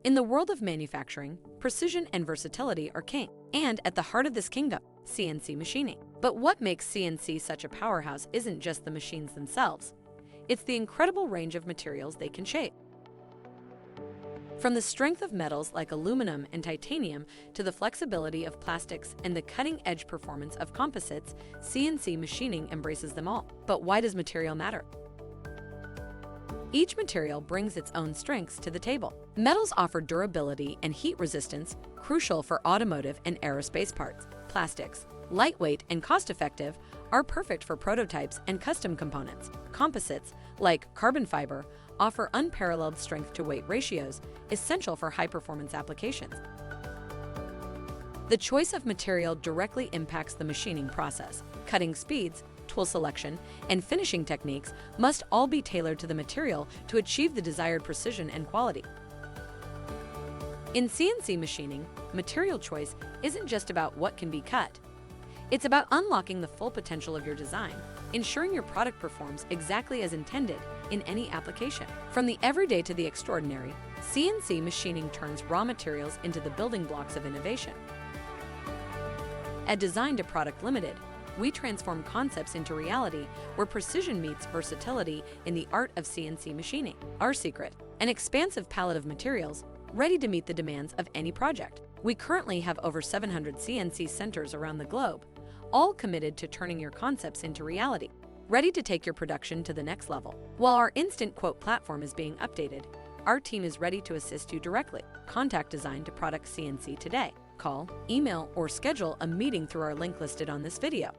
In the world of manufacturing, precision and versatility are king, and at the heart of this kingdom, CNC machining. But what makes CNC such a powerhouse isn't just the machines themselves. It's the incredible range of materials they can shape. From the strength of metals like aluminum and titanium to the flexibility of plastics and the cutting-edge performance of composites, CNC machining embraces them all. But why does material matter? Each material brings its own strengths to the table. Metals offer durability and heat resistance, crucial for automotive and aerospace parts. Plastics, lightweight and cost-effective, are perfect for prototypes and custom components. Composites, like carbon fiber, offer unparalleled strength-to-weight ratios, essential for high-performance applications. The choice of material directly impacts the machining process. Cutting speeds, tool selection, and finishing techniques must all be tailored to the material to achieve the desired precision and quality. In CNC machining, material choice isn't just about what can be cut. It's about unlocking the full potential of your design, ensuring your product performs exactly as intended in any application. From the everyday to the extraordinary, CNC machining turns raw materials into the building blocks of innovation. At Design to Product Limited, we transform concepts into reality where precision meets versatility in the art of CNC machining. Our secret: an expansive palette of materials ready to meet the demands of any project. We currently have over 700 CNC centers around the globe, all committed to turning your concepts into reality, ready to take your production to the next level. While our instant quote platform is being updated, our team is ready to assist you directly. Contact Design to Product CNC today. Call, email, or schedule a meeting through our link listed on this video.